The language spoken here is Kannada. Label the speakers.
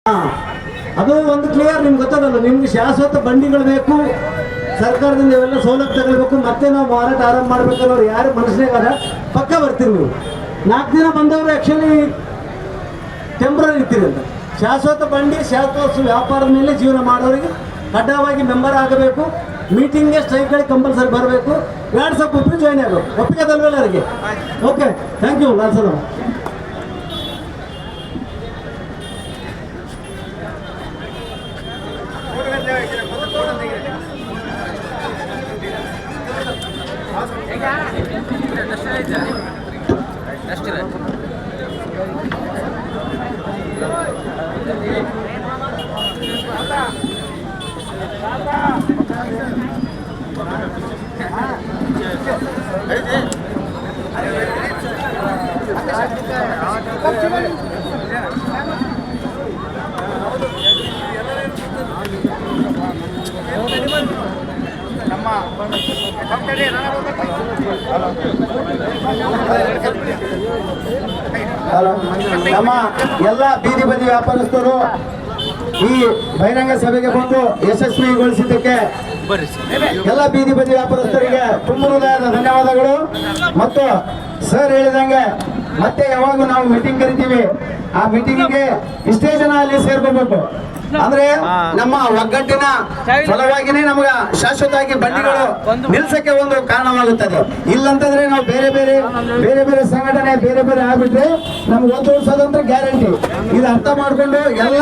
Speaker 1: ಅದು ಒಂದು ಕ್ಲಿಯರ್ ನಿಮ್ಗೆ ಗೊತ್ತದಲ್ಲ, ನಿಮ್ಗೆ ಶಾಶ್ವತ ಬಂಡಿಗಳು ಬೇಕು, ಸರ್ಕಾರದಿಂದ ಇವೆಲ್ಲ ಸೌಲಭ್ಯ ತಗೊಳ್ಬೇಕು, ಮತ್ತೆ ನಾವು ಮಾರಾಟ ಆರಂಭ ಮಾಡ್ಬೇಕನ್ನೋರು ಯಾರು ಮನಸ್ಸಿನಾಗ ಪಕ್ಕ ಬರ್ತೀರಿ ನೀವು. 4 ದಿನ ಬಂದವರು ಆ್ಯಕ್ಚುಲಿ ಟೆಂಪ್ರರಿ ಇರ್ತೀರಿ ಅಂತ. ಶಾಶ್ವತ ಬಂಡಿ ಶಾಶ್ವತ ವ್ಯಾಪಾರದ ಮೇಲೆ ಜೀವನ ಮಾಡೋರಿಗೆ ಕಡ್ಡಾಯವಾಗಿ ಮೆಂಬರ್ ಆಗಬೇಕು, ಮೀಟಿಂಗ್ಗೆ ಸ್ಟ್ರೈಕ್ಗಳಿಗೆ ಕಂಪಲ್ಸರಿ ಬರಬೇಕು, 2 ಸ್ವಲ್ಪ ಒಪ್ಪಿಗೆ ಜಾಯ್ನ್ ಆಗಬೇಕು. ಒಪ್ಪಿಗೆ ಅದಲ್ವಲ್ಲ ಅವರಿಗೆ? ಓಕೆ, ಥ್ಯಾಂಕ್ ಯು ಲಾಲ್ಸಲ. ನಮ್ಮ ಎಲ್ಲ ಬೀದಿ ಬದಿ ವ್ಯಾಪಾರಸ್ಥರು ಈ ಬಹಿರಂಗ ಸಭೆಗೆ ಬಂದು ಯಶಸ್ವಿಗೊಳಿಸಿದ್ದಕ್ಕೆ ಎಲ್ಲ ಬೀದಿ ಬದಿ ವ್ಯಾಪಾರಸ್ಥರಿಗೆ ತುಂಬ ಹೃದಯದ ಧನ್ಯವಾದಗಳು. ಮತ್ತು ಸರ್ ಹೇಳಿದಂಗೆ ಮತ್ತೆ ಯಾವಾಗ ನಾವು ಮೀಟಿಂಗ್ ಕರಿತೀವಿ, ಆ ಮೀಟಿಂಗಿಗೆ ಇಷ್ಟೇ ಜನ ಅಲ್ಲಿ ಸೇರ್ಕೋಬೇಕು. ಅಂದ್ರೆ ನಮ್ಮ ಒಗ್ಗಟ್ಟಿನ ಫಲವಾಗಿನೇ ನಮ್ಗ ಶಾಶ್ವತವಾಗಿ ಬಂಡಿಗಳು ನಿಲ್ಸಕ್ಕೆ ಒಂದು ಕಾರಣವಾಗುತ್ತದೆ. ಇಲ್ಲಂತಂದ್ರೆ ನಾವು ಬೇರೆ ಬೇರೆ ಸಂಘಟನೆ ಬೇರೆ ಆಗ್ಬಿಟ್ರೆ ನಮ್ಗೆ ಒಂದು ಸ್ವತಂತ್ರ ಗ್ಯಾರಂಟಿ. ಇದು ಅರ್ಥ ಮಾಡ್ಕೊಂಡು ಎಲ್ಲ